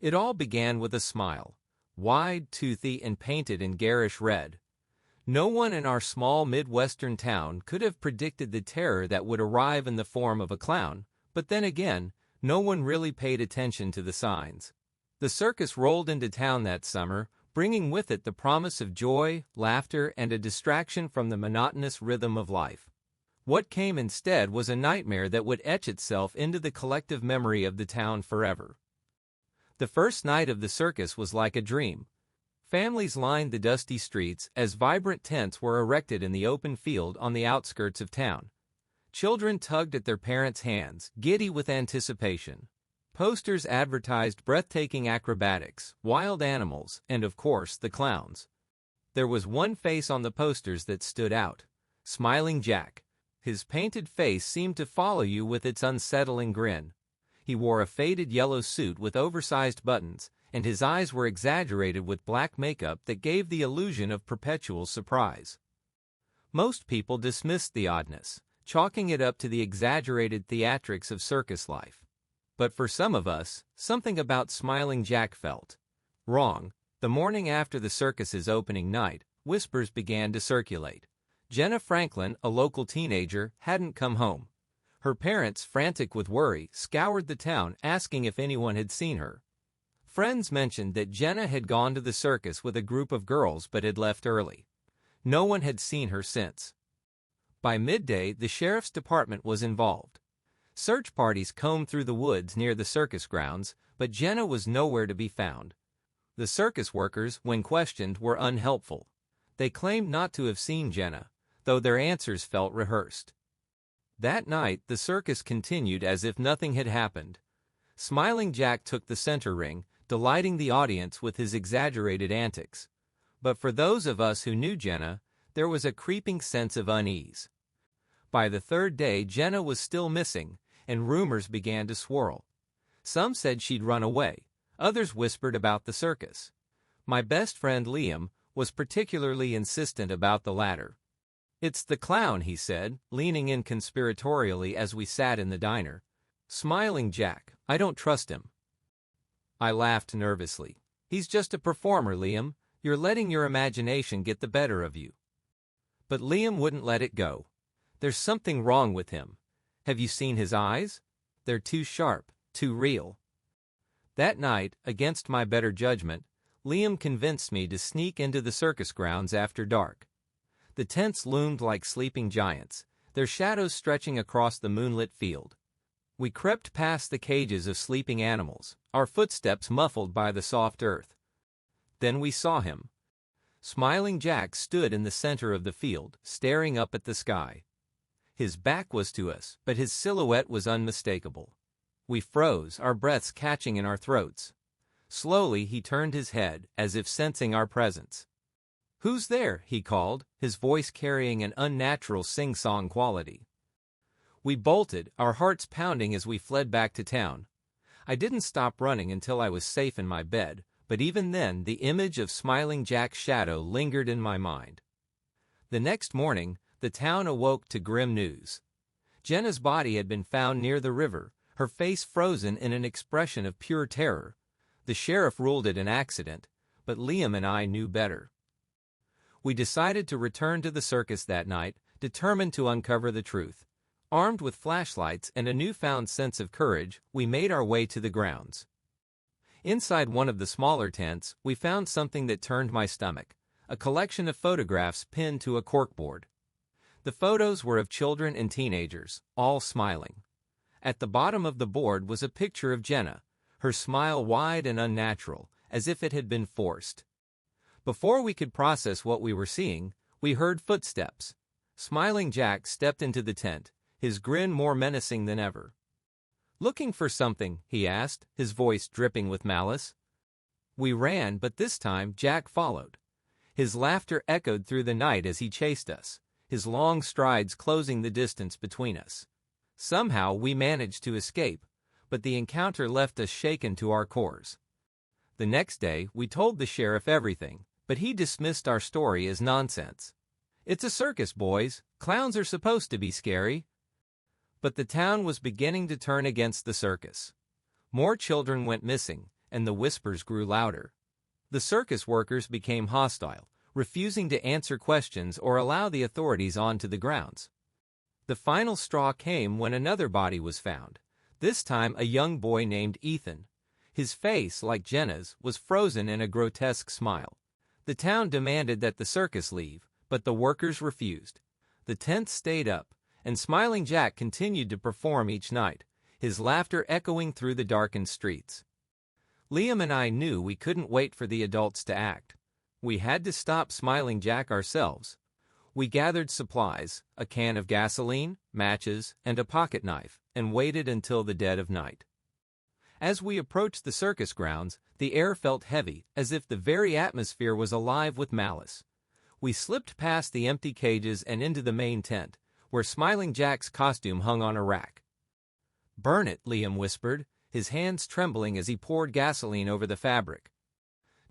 It all began with a smile, wide, toothy, and painted in garish red. No one in our small Midwestern town could have predicted the terror that would arrive in the form of a clown, but then again, no one really paid attention to the signs. The circus rolled into town that summer, bringing with it the promise of joy, laughter, and a distraction from the monotonous rhythm of life. What came instead was a nightmare that would etch itself into the collective memory of the town forever. The first night of the circus was like a dream. Families lined the dusty streets as vibrant tents were erected in the open field on the outskirts of town. Children tugged at their parents' hands, giddy with anticipation. Posters advertised breathtaking acrobatics, wild animals, and of course, the clowns. There was one face on the posters that stood out: Smiling Jack. His painted face seemed to follow you with its unsettling grin. He wore a faded yellow suit with oversized buttons, and his eyes were exaggerated with black makeup that gave the illusion of perpetual surprise. Most people dismissed the oddness, chalking it up to the exaggerated theatrics of circus life. But for some of us, something about Smiling Jack felt wrong. The morning after the circus's opening night, whispers began to circulate. Jenna Franklin, a local teenager, hadn't come home. Her parents, frantic with worry, scoured the town asking if anyone had seen her. Friends mentioned that Jenna had gone to the circus with a group of girls but had left early. No one had seen her since. By midday, the sheriff's department was involved. Search parties combed through the woods near the circus grounds, but Jenna was nowhere to be found. The circus workers, when questioned, were unhelpful. They claimed not to have seen Jenna, though their answers felt rehearsed. That night, the circus continued as if nothing had happened. Smiling Jack took the center ring, delighting the audience with his exaggerated antics. But for those of us who knew Jenna, there was a creeping sense of unease. By the third day, Jenna was still missing, and rumors began to swirl. Some said she'd run away. Others whispered about the circus. My best friend Liam was particularly insistent about the latter. "It's the clown," he said, leaning in conspiratorially as we sat in the diner. "Smiling Jack. I don't trust him." I laughed nervously. "He's just a performer, Liam. You're letting your imagination get the better of you." But Liam wouldn't let it go. "There's something wrong with him. Have you seen his eyes? They're too sharp, too real." That night, against my better judgment, Liam convinced me to sneak into the circus grounds after dark. The tents loomed like sleeping giants, their shadows stretching across the moonlit field. We crept past the cages of sleeping animals, our footsteps muffled by the soft earth. Then we saw him. Smiling Jack stood in the center of the field, staring up at the sky. His back was to us, but his silhouette was unmistakable. We froze, our breaths catching in our throats. Slowly he turned his head, as if sensing our presence. "Who's there?" he called, his voice carrying an unnatural sing-song quality. We bolted, our hearts pounding as we fled back to town. I didn't stop running until I was safe in my bed, but even then the image of Smiling Jack's shadow lingered in my mind. The next morning, the town awoke to grim news. Jenna's body had been found near the river, her face frozen in an expression of pure terror. The sheriff ruled it an accident, but Liam and I knew better. We decided to return to the circus that night, determined to uncover the truth. Armed with flashlights and a newfound sense of courage, we made our way to the grounds. Inside one of the smaller tents, we found something that turned my stomach: a collection of photographs pinned to a corkboard. The photos were of children and teenagers, all smiling. At the bottom of the board was a picture of Jenna, her smile wide and unnatural, as if it had been forced. Before we could process what we were seeing, we heard footsteps. Smiling Jack stepped into the tent, his grin more menacing than ever. "Looking for something?" he asked, his voice dripping with malice. We ran, but this time Jack followed. His laughter echoed through the night as he chased us, his long strides closing the distance between us. Somehow we managed to escape, but the encounter left us shaken to our cores. The next day, we told the sheriff everything, but he dismissed our story as nonsense. "It's a circus, boys. Clowns are supposed to be scary." But the town was beginning to turn against the circus. More children went missing, and the whispers grew louder. The circus workers became hostile, refusing to answer questions or allow the authorities onto the grounds. The final straw came when another body was found, this time a young boy named Ethan. His face, like Jenna's, was frozen in a grotesque smile. The town demanded that the circus leave, but the workers refused. The tents stayed up, and Smiling Jack continued to perform each night, his laughter echoing through the darkened streets. Liam and I knew we couldn't wait for the adults to act. We had to stop Smiling Jack ourselves. We gathered supplies, a can of gasoline, matches, and a pocket knife, and waited until the dead of night. As we approached the circus grounds, the air felt heavy, as if the very atmosphere was alive with malice. We slipped past the empty cages and into the main tent, where Smiling Jack's costume hung on a rack. "Burn it," Liam whispered, his hands trembling as he poured gasoline over the fabric.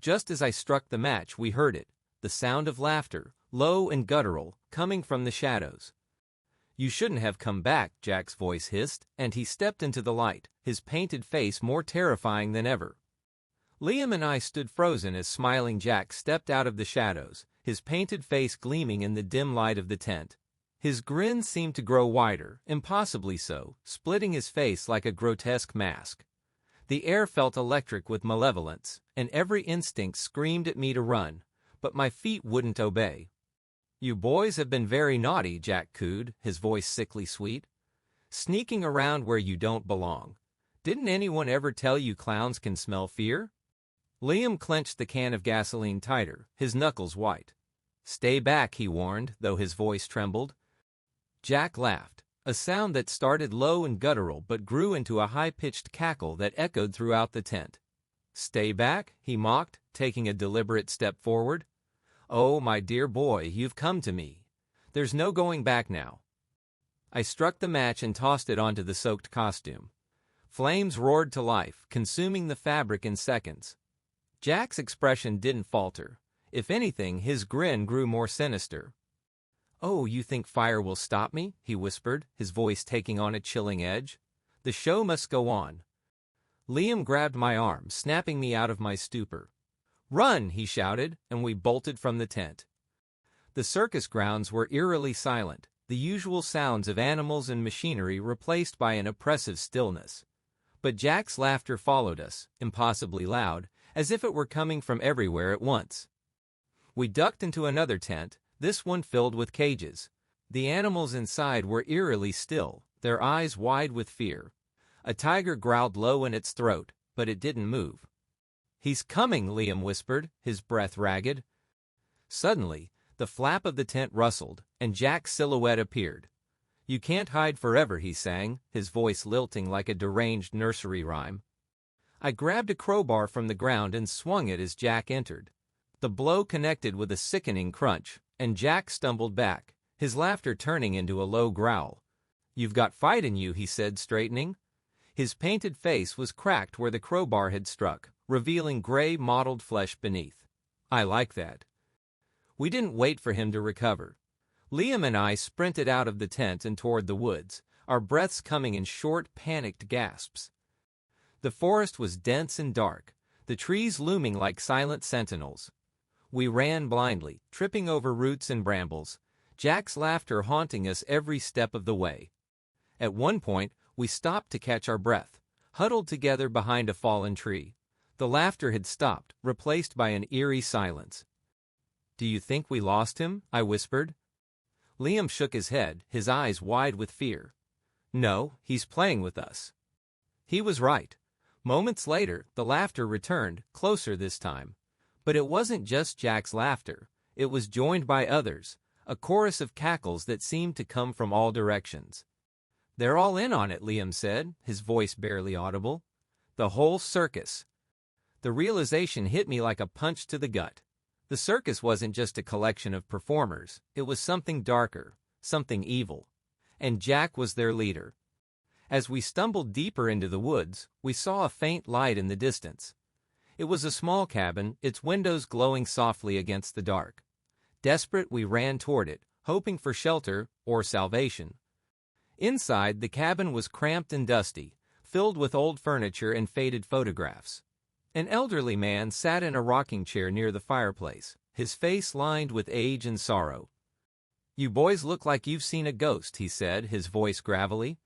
Just as I struck the match, we heard it, the sound of laughter, low and guttural, coming from the shadows. "You shouldn't have come back," Jack's voice hissed, and he stepped into the light, his painted face more terrifying than ever. Liam and I stood frozen as Smiling Jack stepped out of the shadows, his painted face gleaming in the dim light of the tent. His grin seemed to grow wider, impossibly so, splitting his face like a grotesque mask. The air felt electric with malevolence, and every instinct screamed at me to run, but my feet wouldn't obey. "You boys have been very naughty," Jack cooed, his voice sickly sweet. "Sneaking around where you don't belong. Didn't anyone ever tell you clowns can smell fear?" Liam clenched the can of gasoline tighter, his knuckles white. "Stay back," he warned, though his voice trembled. Jack laughed, a sound that started low and guttural but grew into a high-pitched cackle that echoed throughout the tent. "Stay back?" he mocked, taking a deliberate step forward. "Oh, my dear boy, you've come to me. There's no going back now." I struck the match and tossed it onto the soaked costume. Flames roared to life, consuming the fabric in seconds. Jack's expression didn't falter. If anything, his grin grew more sinister. "Oh, you think fire will stop me?" he whispered, his voice taking on a chilling edge. "The show must go on." Liam grabbed my arm, snapping me out of my stupor. "Run!" he shouted, and we bolted from the tent. The circus grounds were eerily silent, the usual sounds of animals and machinery replaced by an oppressive stillness. But Jack's laughter followed us, impossibly loud, as if it were coming from everywhere at once. We ducked into another tent, this one filled with cages. The animals inside were eerily still, their eyes wide with fear. A tiger growled low in its throat, but it didn't move. "He's coming," Liam whispered, his breath ragged. Suddenly, the flap of the tent rustled, and Jack's silhouette appeared. "You can't hide forever," he sang, his voice lilting like a deranged nursery rhyme. I grabbed a crowbar from the ground and swung it as Jack entered. The blow connected with a sickening crunch, and Jack stumbled back, his laughter turning into a low growl. "You've got fight in you," he said, straightening. His painted face was cracked where the crowbar had struck, revealing gray, mottled flesh beneath. "I like that." We didn't wait for him to recover. Liam and I sprinted out of the tent and toward the woods, our breaths coming in short, panicked gasps. The forest was dense and dark, the trees looming like silent sentinels. We ran blindly, tripping over roots and brambles, Jack's laughter haunting us every step of the way. At one point, we stopped to catch our breath, huddled together behind a fallen tree. The laughter had stopped, replaced by an eerie silence. "Do you think we lost him?" I whispered. Liam shook his head, his eyes wide with fear. "No, he's playing with us." He was right. Moments later, the laughter returned, closer this time. But it wasn't just Jack's laughter. It was joined by others, a chorus of cackles that seemed to come from all directions. "They're all in on it," Liam said, his voice barely audible. "The whole circus." The realization hit me like a punch to the gut. The circus wasn't just a collection of performers. It was something darker, something evil. And Jack was their leader. As we stumbled deeper into the woods, we saw a faint light in the distance. It was a small cabin, its windows glowing softly against the dark. Desperate, we ran toward it, hoping for shelter or salvation. Inside, the cabin was cramped and dusty, filled with old furniture and faded photographs. An elderly man sat in a rocking chair near the fireplace, his face lined with age and sorrow. "You boys look like you've seen a ghost," he said, his voice gravelly.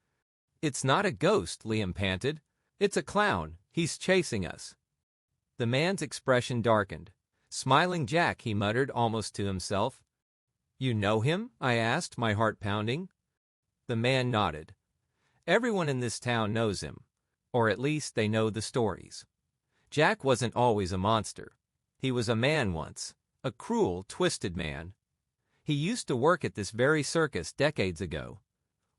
"It's not a ghost," Liam panted. "It's a clown. He's chasing us." The man's expression darkened. "Smiling Jack," he muttered almost to himself. "You know him?" I asked, my heart pounding. The man nodded. "Everyone in this town knows him. Or at least they know the stories. Jack wasn't always a monster. He was a man once. A cruel, twisted man. He used to work at this very circus decades ago.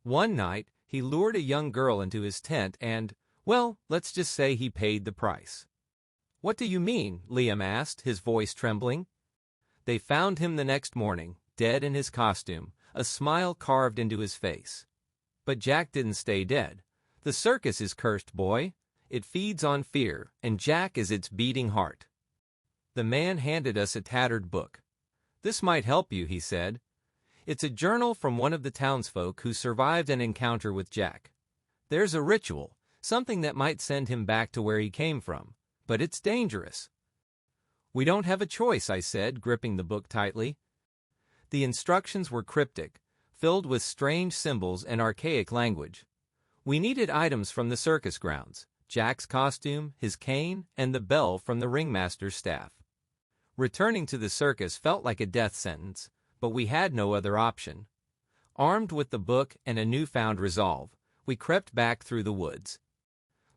One night, he lured a young girl into his tent and, well, let's just say he paid the price." "What do you mean?" Liam asked, his voice trembling. "They found him the next morning, dead in his costume, a smile carved into his face. But Jack didn't stay dead. The circus is cursed, boy. It feeds on fear, and Jack is its beating heart." The man handed us a tattered book. "This might help you," he said. "It's a journal from one of the townsfolk who survived an encounter with Jack. There's a ritual, something that might send him back to where he came from, but it's dangerous." "We don't have a choice," I said, gripping the book tightly. The instructions were cryptic, filled with strange symbols and archaic language. We needed items from the circus grounds: Jack's costume, his cane, and the bell from the ringmaster's staff. Returning to the circus felt like a death sentence, but we had no other option. Armed with the book and a newfound resolve, we crept back through the woods.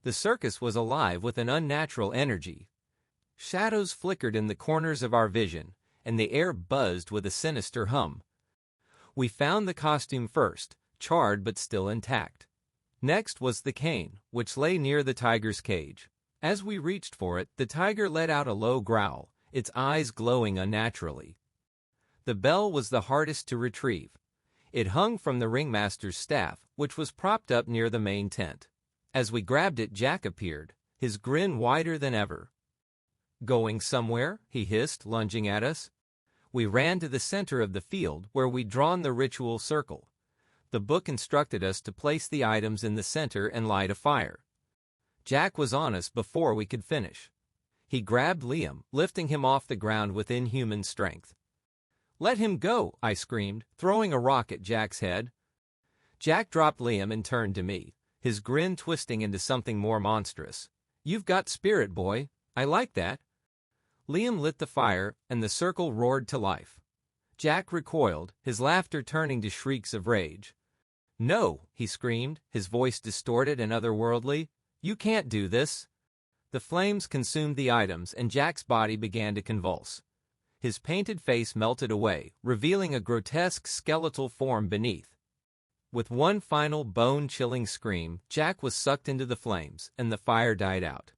The circus was alive with an unnatural energy. Shadows flickered in the corners of our vision, and the air buzzed with a sinister hum. We found the costume first, charred but still intact. Next was the cane, which lay near the tiger's cage. As we reached for it, the tiger let out a low growl, its eyes glowing unnaturally. The bell was the hardest to retrieve. It hung from the ringmaster's staff, which was propped up near the main tent. As we grabbed it, Jack appeared, his grin wider than ever. "Going somewhere?" he hissed, lunging at us. We ran to the center of the field, where we'd drawn the ritual circle. The book instructed us to place the items in the center and light a fire. Jack was on us before we could finish. He grabbed Liam, lifting him off the ground with inhuman strength. "Let him go!" I screamed, throwing a rock at Jack's head. Jack dropped Liam and turned to me, his grin twisting into something more monstrous. "You've got spirit, boy. I like that." Liam lit the fire, and the circle roared to life. Jack recoiled, his laughter turning to shrieks of rage. "No!" he screamed, his voice distorted and otherworldly. "You can't do this!" The flames consumed the items, and Jack's body began to convulse. His painted face melted away, revealing a grotesque skeletal form beneath. With one final bone-chilling scream, Jack was sucked into the flames, and the fire died out.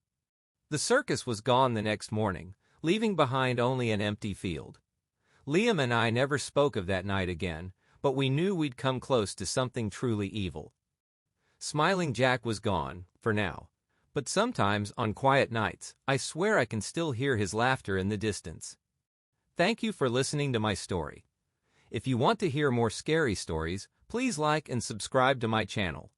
The circus was gone the next morning, leaving behind only an empty field. Liam and I never spoke of that night again, but we knew we'd come close to something truly evil. Smiling Jack was gone, for now, but sometimes, on quiet nights, I swear I can still hear his laughter in the distance. Thank you for listening to my story. If you want to hear more scary stories, please like and subscribe to my channel.